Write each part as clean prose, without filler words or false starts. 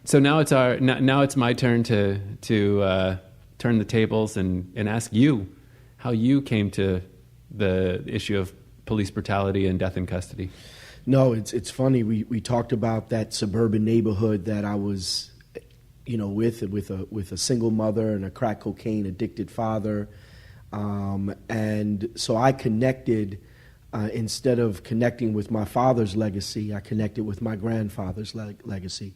So now it's my turn to turn the tables and ask you how you came to the issue of police brutality and death in custody. No, it's funny. We talked about that suburban neighborhood that I was, with a single mother and a crack cocaine addicted father, and so I connected. Instead of connecting with my father's legacy, I connected with my grandfather's legacy.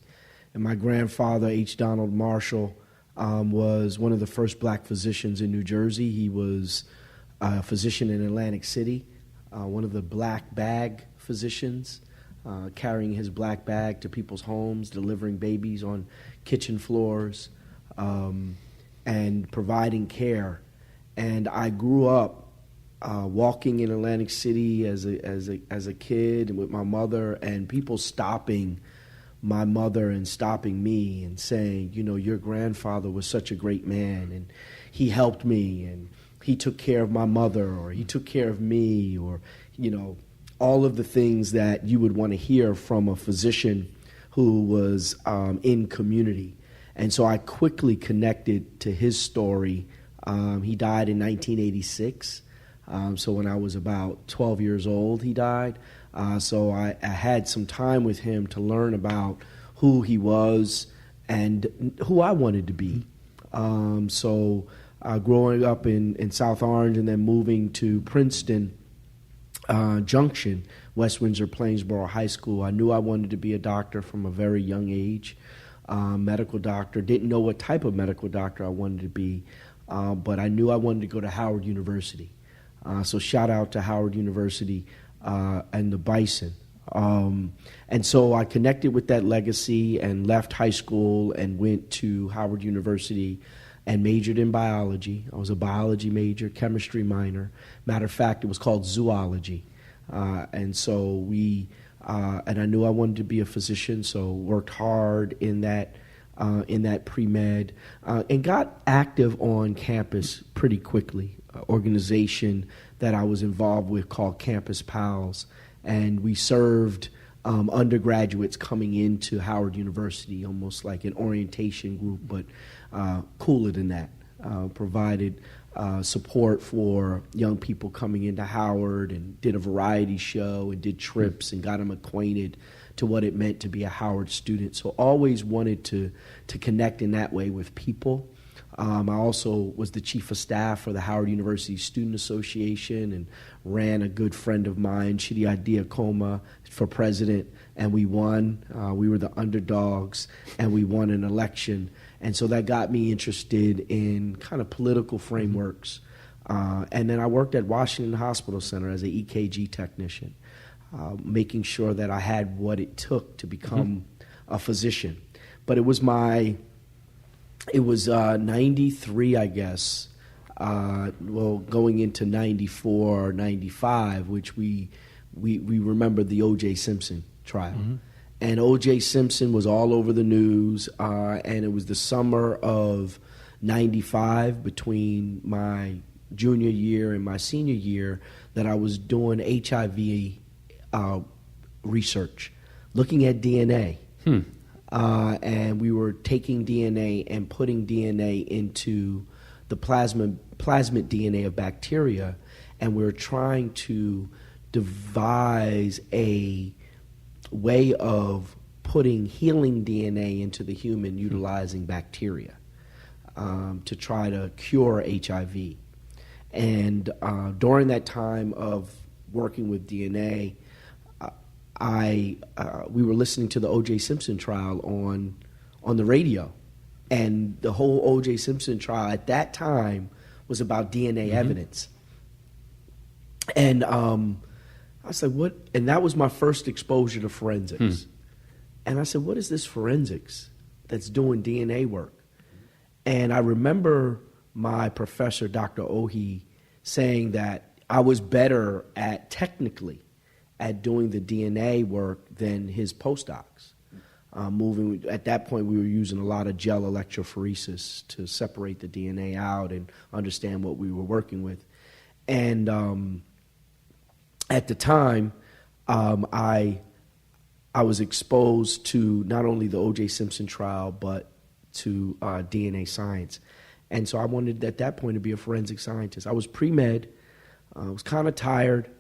And my grandfather, H. Donald Marshall, was one of the first black physicians in New Jersey. He was a physician in Atlantic City, one of the black bag physicians, carrying his black bag to people's homes, delivering babies on kitchen floors, and providing care. And I grew up walking in Atlantic City as a kid with my mother, and people stopping my mother and stopping me and saying, your grandfather was such a great man, and he helped me, and he took care of my mother, or he took care of me, or, all of the things that you would want to hear from a physician who was in community. And so I quickly connected to his story. He died in 1986. So when I was about 12 years old, he died. So I had some time with him to learn about who he was and who I wanted to be. So growing up in South Orange and then moving to Princeton Junction, West Windsor Plainsboro High School, I knew I wanted to be a doctor from a very young age. Medical doctor. Didn't know what type of medical doctor I wanted to be, but I knew I wanted to go to Howard University. So shout out to Howard University and the Bison. And so I connected with that legacy and left high school and went to Howard University and majored in biology. I was a biology major, chemistry minor. Matter of fact, it was called zoology. And so and I knew I wanted to be a physician, so worked hard in that pre-med, and got active on campus pretty quickly. Organization that I was involved with called Campus Pals, and we served undergraduates coming into Howard University, almost like an orientation group, but cooler than that. Provided support for young people coming into Howard, and did a variety show and did trips and got them acquainted to what it meant to be a Howard student. So always wanted to connect in that way with people. I also was the chief of staff for the Howard University Student Association and ran a good friend of mine, Chidi Adiakoma, for president, and we won. We were the underdogs, and we won an election. And so that got me interested in kind of political frameworks. And then I worked at Washington Hospital Center as an EKG technician, making sure that I had what it took to become a physician. But it was 93, I guess, going into 94 or 95, which we remember the O.J. Simpson trial. Mm-hmm. And O.J. Simpson was all over the news, and it was the summer of 95, between my junior year and my senior year, that I was doing HIV research, looking at DNA. And we were taking DNA and putting DNA into the plasmid DNA of bacteria, and we were trying to devise a way of putting healing DNA into the human utilizing bacteria to try to cure HIV. And during that time of working with DNA, we were listening to the O.J. Simpson trial on the radio, and the whole O.J. Simpson trial at that time was about DNA evidence. And I said, what? And that was my first exposure to forensics. And I said, what is this forensics that's doing DNA work? And I remember my professor, Dr. Ohi, saying that I was better technically at doing the DNA work than his postdocs. At that point, we were using a lot of gel electrophoresis to separate the DNA out and understand what we were working with. And at the time, I I was exposed to not only the O.J. Simpson trial, but to DNA science. And so I wanted at that point to be a forensic scientist. I was pre-med, was kind of tired,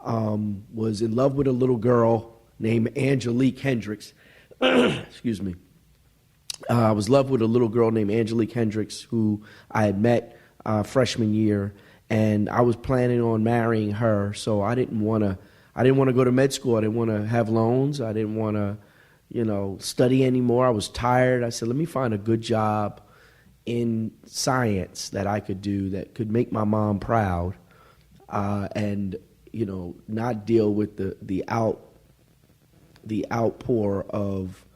was in love with a little girl named Angelique Hendricks. Excuse me. I was in love with a little girl named Angelique Hendricks who I had met freshman year, and I was planning on marrying her. So I didn't want to go to med school. I didn't want to have loans. I didn't want to, study anymore. I was tired. I said, let me find a good job in science that I could do that could make my mom proud, and not deal with the outpour of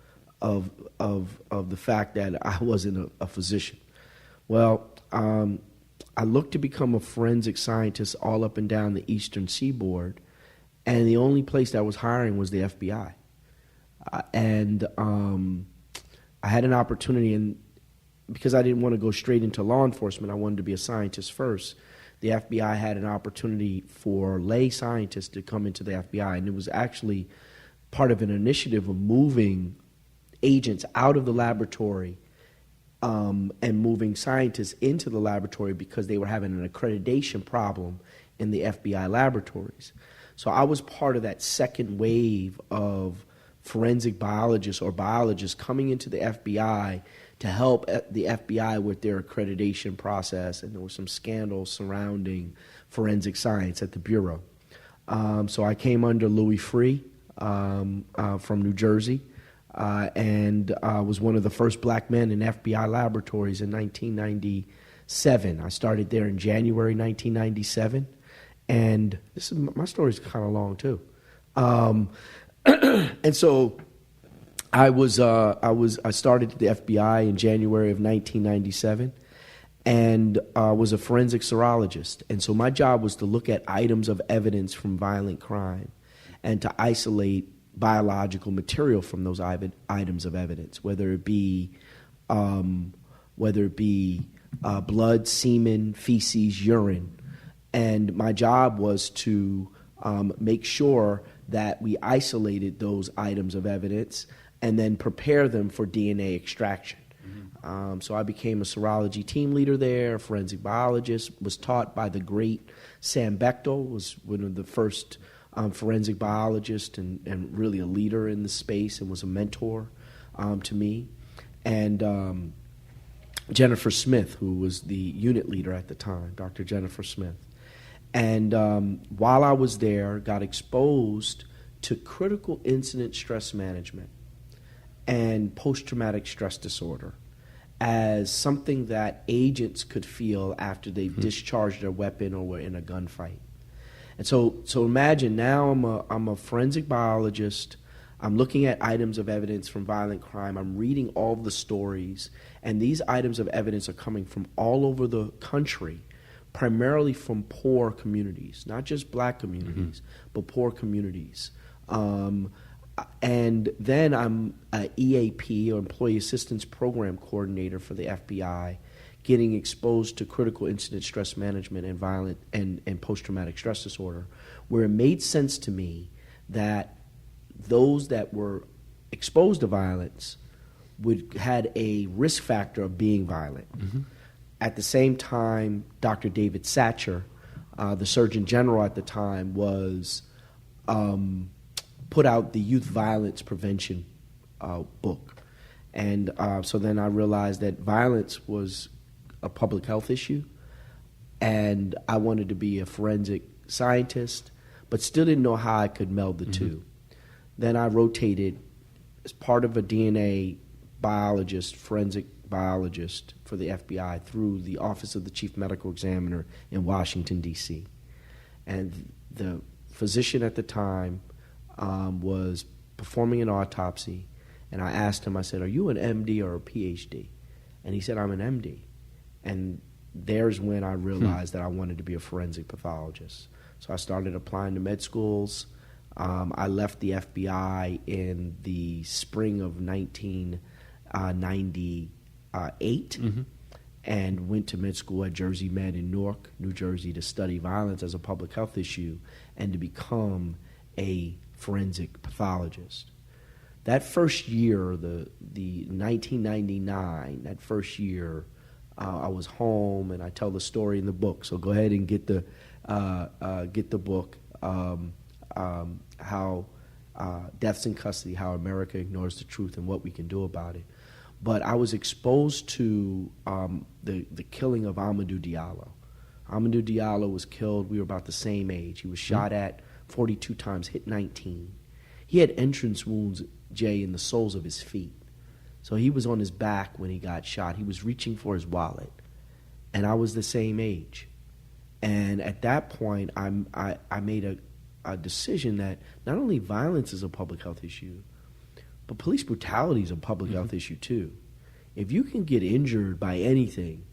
the fact that I wasn't a physician. Well, I looked to become a forensic scientist all up and down the eastern seaboard, and the only place that was hiring was the FBI. And I had an opportunity, and because I didn't want to go straight into law enforcement, I wanted to be a scientist first. The FBI had an opportunity for lay scientists to come into the FBI, and it was actually part of an initiative of moving agents out of the laboratory and moving scientists into the laboratory because they were having an accreditation problem in the FBI laboratories. So I was part of that second wave of forensic biologists or biologists coming into the FBI to help the FBI with their accreditation process, and there was some scandals surrounding forensic science at the Bureau. So I came under Louis Freeh from New Jersey, and was one of the first black men in FBI laboratories in 1997. I started there in January 1997, and my story's kind of long too. And so I started at the FBI in January of 1997, and was a forensic serologist. And so my job was to look at items of evidence from violent crime and to isolate biological material from those items of evidence, whether it be blood, semen, feces, urine. And my job was to make sure that we isolated those items of evidence and then prepare them for DNA extraction. Mm-hmm. So I became a serology team leader there, a forensic biologist, was taught by the great Sam Bechtel, was one of the first forensic biologists and really a leader in the space, and was a mentor to me. And Jennifer Smith, who was the unit leader at the time, Dr. Jennifer Smith. And while I was there, got exposed to critical incident stress management and post-traumatic stress disorder as something that agents could feel after they've discharged their weapon or were in a gunfight. And so imagine now I'm a forensic biologist. I'm looking at items of evidence from violent crime. I'm reading all the stories, and these items of evidence are coming from all over the country, primarily from poor communities, not just black communities, but poor communities. And then I'm an EAP, or Employee Assistance Program Coordinator for the FBI, getting exposed to critical incident stress management and violent and post-traumatic stress disorder, where it made sense to me that those that were exposed to violence had a risk factor of being violent. Mm-hmm. At the same time, Dr. David Satcher, the Surgeon General at the time, was put out the Youth Violence Prevention book. And so then I realized that violence was a public health issue, and I wanted to be a forensic scientist, but still didn't know how I could meld the two. Then I rotated as part of a DNA biologist, forensic biologist for the FBI through the Office of the Chief Medical Examiner in Washington, D.C. And the physician at the time was performing an autopsy, and I asked him, I said, "Are you an MD or a PhD?" And he said, "I'm an MD." And there's when I realized that I wanted to be a forensic pathologist. So I started applying to med schools. I left the FBI in the spring of 1998 and went to med school at Jersey Med in Newark, New Jersey, to study violence as a public health issue and to become a forensic pathologist. That first year, the 1999, that first year, I was home, and I tell the story in the book. So go ahead and get the book. How deaths in custody, how America ignores the truth, and what we can do about it. But I was exposed to the killing of Amadou Diallo. Amadou Diallo was killed. We were about the same age. He was shot at 42 times, hit 19. He had entrance wounds, Jay, in the soles of his feet. So he was on his back when he got shot. He was reaching for his wallet. And I was the same age. And at that point, I made a decision that not only violence is a public health issue, but police brutality is a public health issue too. If you can get injured by anything,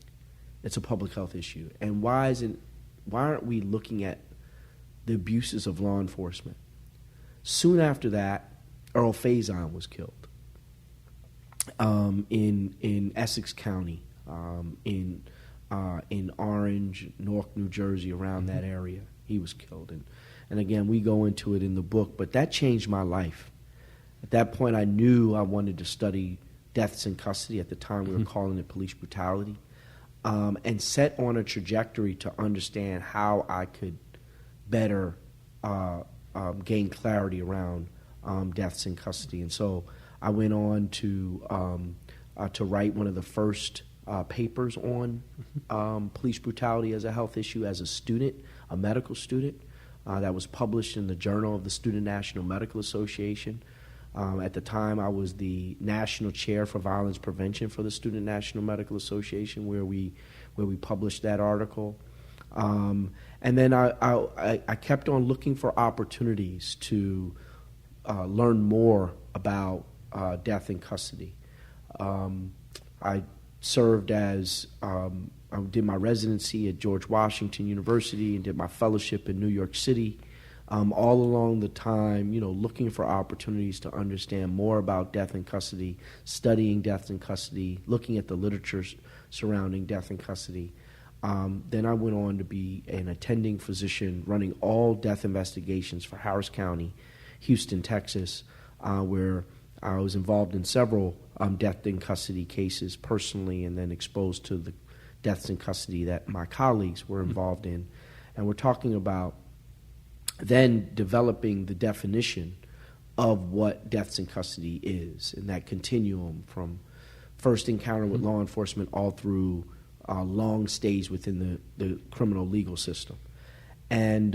it's a public health issue. And why aren't we looking at the abuses of law enforcement? Soon after that, Earl Faison was killed in Essex County, in Orange, Newark, New Jersey, around that area. He was killed. And again, we go into it in the book, but that changed my life. At that point, I knew I wanted to study deaths in custody. At the time, we were calling it police brutality, and set on a trajectory to understand how I could better gain clarity around deaths in custody. And so I went on to write one of the first papers on police brutality as a health issue as a student, a medical student, that was published in the Journal of the Student National Medical Association. At the time, I was the national chair for violence prevention for the Student National Medical Association, where we published that article. And then I kept on looking for opportunities to learn more about death in custody. I served as I did my residency at George Washington University and did my fellowship in New York City. All along the time, looking for opportunities to understand more about death in custody, studying death in custody, looking at the literature surrounding death in custody. Then I went on to be an attending physician running all death investigations for Harris County, Houston, Texas, where I was involved in several death in custody cases personally, and then exposed to the deaths in custody that my colleagues were involved in. And we're talking about then developing the definition of what deaths in custody is, and that continuum from first encounter with law enforcement all through long stays within the criminal legal system. And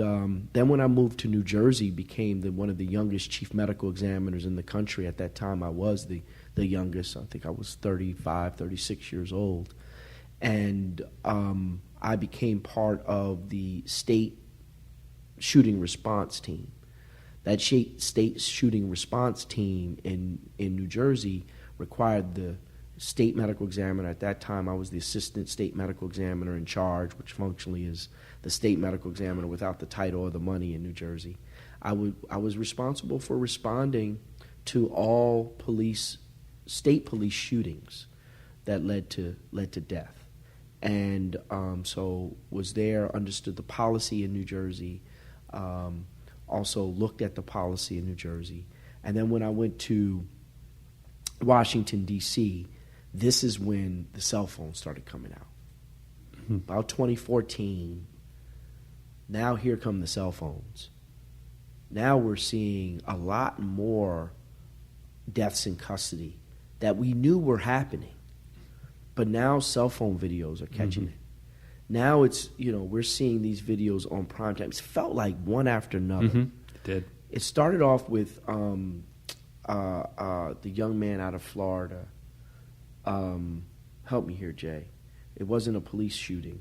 then when I moved to New Jersey, became one of the youngest chief medical examiners in the country. At that time, I was the youngest. I think I was 35, 36 years old. And I became part of the state shooting response team. That state shooting response team in New Jersey required the state medical examiner. At that time, I was the assistant state medical examiner in charge, which functionally is the state medical examiner without the title or the money in New Jersey. I was responsible for responding to all state police shootings that led to death. And so was there, understood the policy in New Jersey, also looked at the policy in New Jersey. And then when I went to Washington, D.C., this is when the cell phones started coming out. About 2014, now here come the cell phones. Now we're seeing a lot more deaths in custody that we knew were happening. But now cell phone videos are catching it. Now it's, we're seeing these videos on prime time. It's felt like one after another. It did. It started off with the young man out of Florida. Help me here, Jay. It wasn't a police shooting.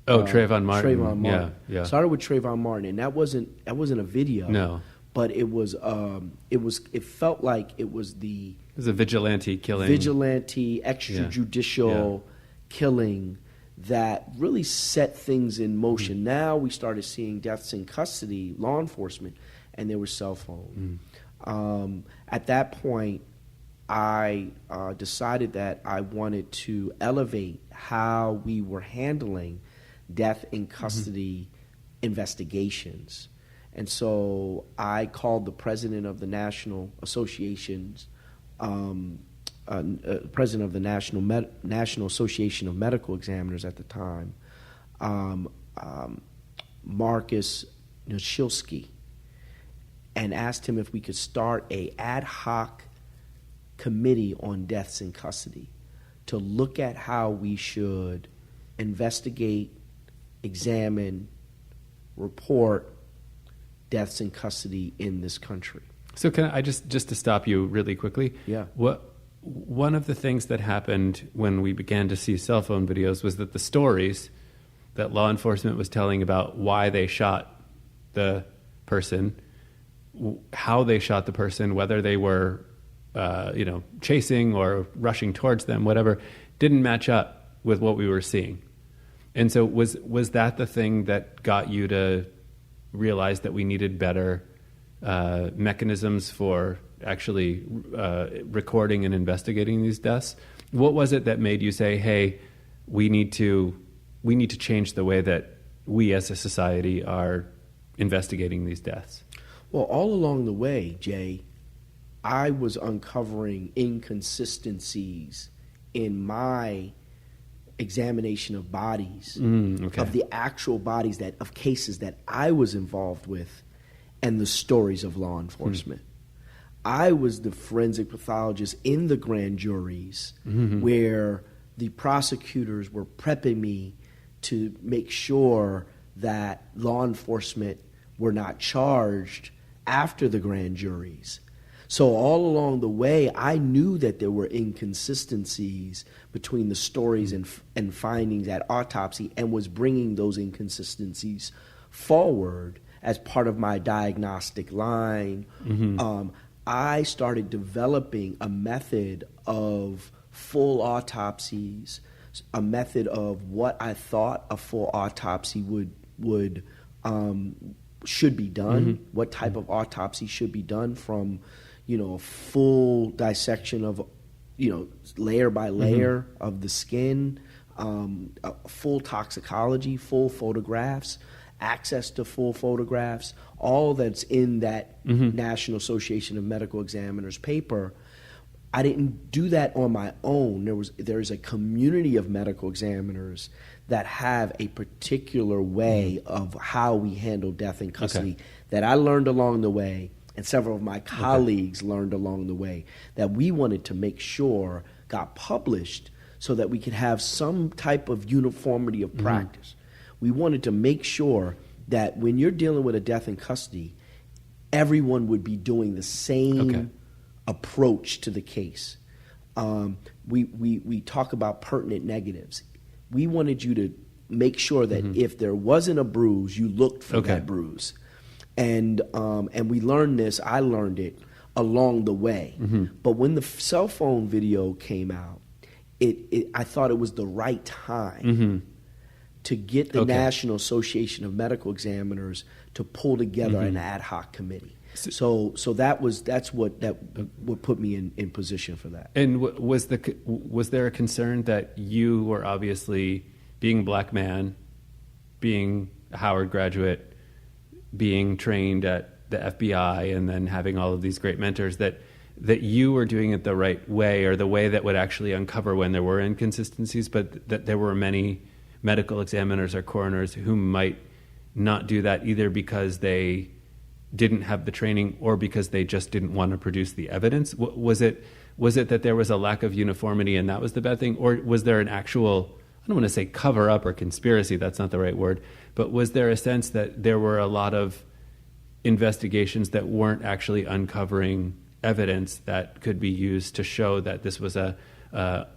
Oh, Trayvon Martin. Trayvon Martin. Yeah. Started with Trayvon Martin, and that wasn't a video. No. But it felt like it was It was a vigilante killing. Vigilante, extrajudicial killing that really set things in motion. Now we started seeing deaths in custody, law enforcement, and there were cell phones. At that point, I decided that I wanted to elevate how we were handling death in custody investigations. And so I called the president of the National president of the National Association of Medical Examiners at the time, Marcus Noshilsky, and asked him if we could start a ad hoc committee on deaths in custody to look at how we should investigate, examine, report deaths in custody in this country. So can I just to stop you really quickly? Yeah. One of the things that happened when we began to see cell phone videos was that the stories that law enforcement was telling about why they shot the person, how they shot the person, whether they were chasing or rushing towards them, whatever, didn't match up with what we were seeing. And so was that the thing that got you to realize that we needed better mechanisms for actually recording and investigating these deaths? What was it that made you say, hey, we need to change the way that we as a society are investigating these deaths? Well, all along the way, Jay, I was uncovering inconsistencies in my examination of bodies, of the actual bodies of cases that I was involved with, and the stories of law enforcement. I was the forensic pathologist in the grand juries where the prosecutors were prepping me to make sure that law enforcement were not charged after the grand juries. So all along the way, I knew that there were inconsistencies between the stories and findings at autopsy, and was bringing those inconsistencies forward as part of my diagnostic line. I started developing a method of full autopsies, a method of what I thought a full autopsy should be done, what type of autopsy should be done, from a full dissection of layer by layer of the skin, full toxicology, full photographs, access to full photographs, all that's in that National Association of Medical Examiners paper. I didn't do that on my own. There's a community of medical examiners that have a particular way of how we handle death in custody that I learned along the way, and several of my colleagues learned along the way, that we wanted to make sure got published so that we could have some type of uniformity of practice. We wanted to make sure that when you're dealing with a death in custody, everyone would be doing the same approach to the case. We talk about pertinent negatives. We wanted you to make sure that if there wasn't a bruise, you looked for that bruise. And we learned this, I learned it along the way. But when the cell phone video came out, I thought it was the right time to get the National Association of Medical Examiners to pull together an ad hoc committee. So that's what put me in position for that. And was there a concern that you were, obviously being a black man, being a Howard graduate, being trained at the FBI, and then having all of these great mentors, that you were doing it the right way, or the way that would actually uncover when there were inconsistencies, but that there were many medical examiners or coroners who might not do that, either because they didn't have the training or because they just didn't want to produce the evidence? Was it that there was a lack of uniformity and that was the bad thing? Or was there an actual, I don't want to say cover up or conspiracy, that's not the right word, but was there a sense that there were a lot of investigations that weren't actually uncovering evidence that could be used to show that this was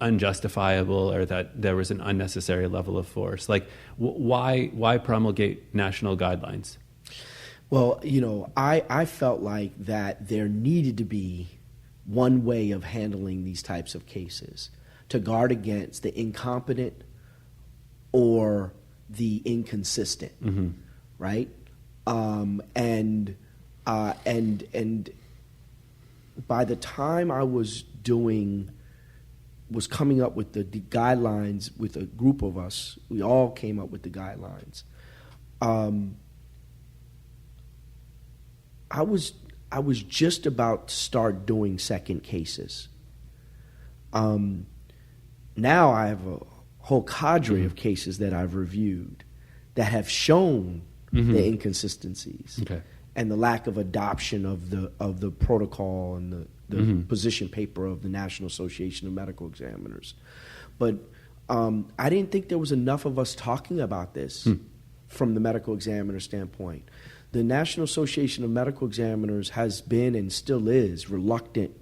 unjustifiable, or that there was an unnecessary level of force? Like, why promulgate national guidelines? Well, I felt like that there needed to be one way of handling these types of cases to guard against the incompetent or the inconsistent, right? And by the time I was coming up with the guidelines with a group of us, we all came up with the guidelines. I was just about to start doing second cases. Now I have a whole cadre of cases that I've reviewed that have shown the inconsistencies and the lack of adoption of the protocol and the position paper of the National Association of Medical Examiners. But I didn't think there was enough of us talking about this from the medical examiner standpoint. The National Association of Medical Examiners has been and still is reluctant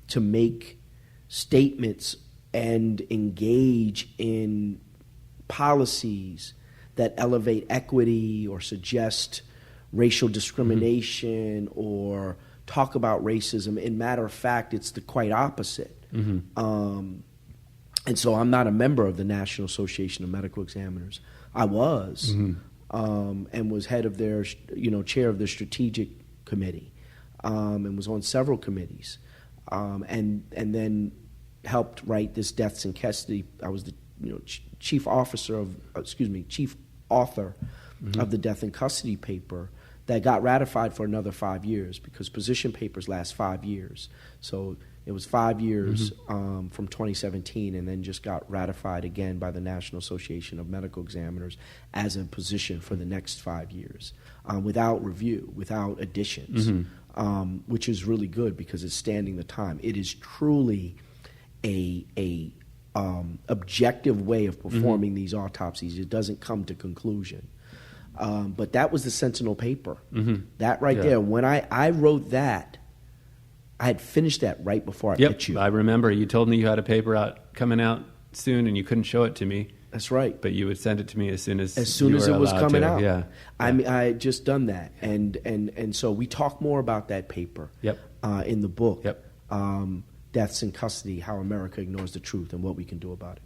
to make statements and engage in policies that elevate equity or suggest racial discrimination or talk about racism. In matter of fact, it's the quite opposite. And so I'm not a member of the National Association of Medical Examiners. I was, and was head of their, chair of their strategic committee, and was on several committees, and then helped write this deaths in custody. I was the chief author of the death in custody paper that got ratified for another 5 years because position papers last 5 years. So it was 5 years from 2017, and then just got ratified again by the National Association of Medical Examiners as a position for the next 5 years, without review, without additions, which is really good because it's standing the time. It is truly a objective way of performing these autopsies. It doesn't come to conclusion. But that was the Sentinel paper. That right there. When I wrote that, I had finished that right before I met you. I remember you told me you had a paper coming out soon, and you couldn't show it to me. That's right. But you would send it to me as soon as it was coming out. Yeah. I mean, I had just done that, and so we talk more about that paper. In the book. Deaths in Custody: How America Ignores the Truth and What We Can Do About it.